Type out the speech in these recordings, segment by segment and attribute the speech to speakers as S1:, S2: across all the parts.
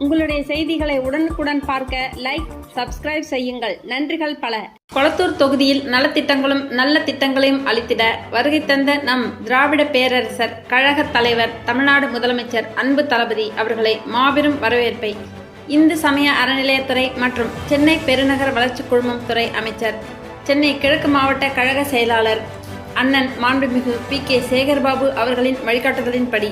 S1: உங்களுடைய செய்திகளை உடனுக்குடன் பார்க்க லைக், சப்ஸ்கிரைப் செய்யுங்கள். நன்றிகள் பல. கொளத்தூர் தொகுதியில் நலத்திட்டங்களும் நல்ல திட்டங்களையும் அளித்திட வருகை தந்த நம் திராவிட பேரரசர் கழக தலைவர் தமிழ்நாடு முதலமைச்சர் அன்பு தளபதி அவர்களை மாபெரும் வரவேற்பை இந்து சமய அறநிலையத்துறை மற்றும் சென்னை பெருநகர வளர்ச்சி குழுமம் துறை அமைச்சர், சென்னை கிழக்கு மாவட்ட கழக செயலாளர் அண்ணன் மாண்புமிகு PK சேகர்பாபு அவர்களின் வழிகாட்டுதலின்படி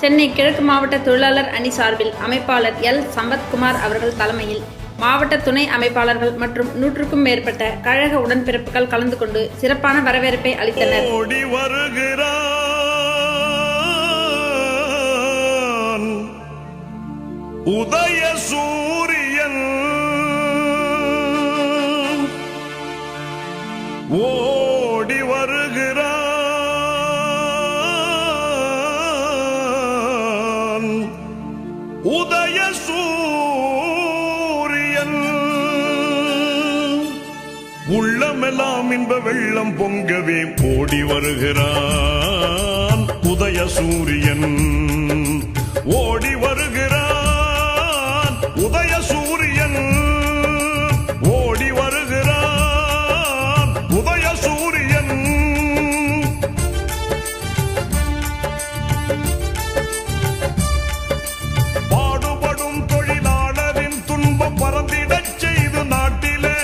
S1: சென்னை கிழக்கு மாவட்ட தொழிலாளர் அணி சார்பில் அமைப்பாளர் L சம்பத்குமார் அவர்கள் தலைமையில் மாவட்ட துணை அமைப்பாளர்கள் மற்றும் 100க்கும் மேற்பட்ட கழக உடன்பிறப்புகள் கலந்து கொண்டு சிறப்பான வரவேற்பை அளித்தனர்.
S2: ஓடி வருகிறான் உதய சூரியன், ஓடி வருகிறான் உதய சூரியன், உள்ளமெல்லாம் இன்ப வெள்ளம் பொங்கவே ஓடி வருகிறான் உதய சூரியன், ஓடி வருகிறான் உதய சூரியன், ஓடி வருகிறான் உதய சூரியன். பாடுபடும் தொழிலாளரின் துன்பம் பறந்திடச் செய்து நாட்டிலே,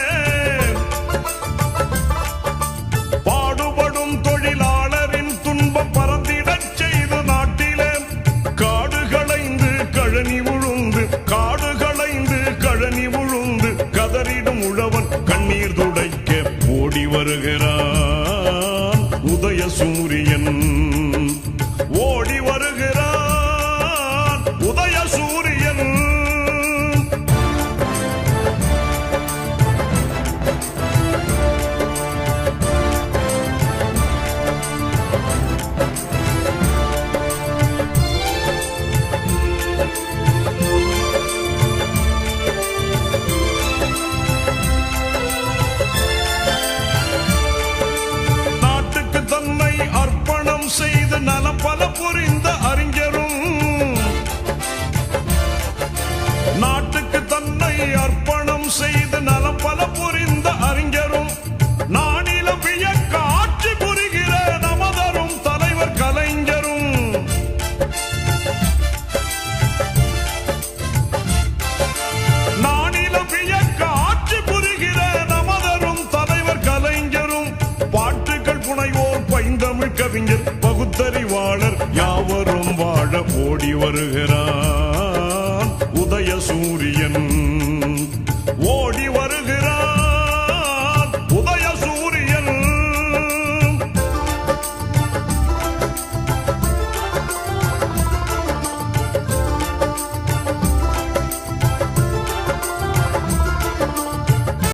S2: பாடுபடும் தொழிலாளரின் துன்பம் பறந்திடச் செய்து நாட்டிலே, காடு களைந்து கழனி உழுந்து, காடு களைந்து கழனி உழுந்து கதறிடும் உழவன் கண்ணீர் துடைக்க ஓடி வருகிறான் உதய சூரியன், ஓடி வருகிறான் உதய சூரியன். நாட்டுக்கு தன்னை அர்ப்பணம் செய்து நலம் பல புரிந்த அறிஞரும், நாட்டுக்கு தன்னை அர்ப்பணம் செய்து நலம் பல புரிந்த அறிஞரும், நானிலம் வியக்க ஆட்சி புரிகிற நமதரும் தலைவர் கலைஞரும், நானிலம் வியக்க ஆட்சி புரிகிற நமதரும் தலைவர் கலைஞரும், பாட்டுகள் புனைவோர் பைந்தமிழ் கவிஞர் பகுத்தறிவாளர் யாவரும் வாழ ஓடி வருகிறான் உதய சூரியன்,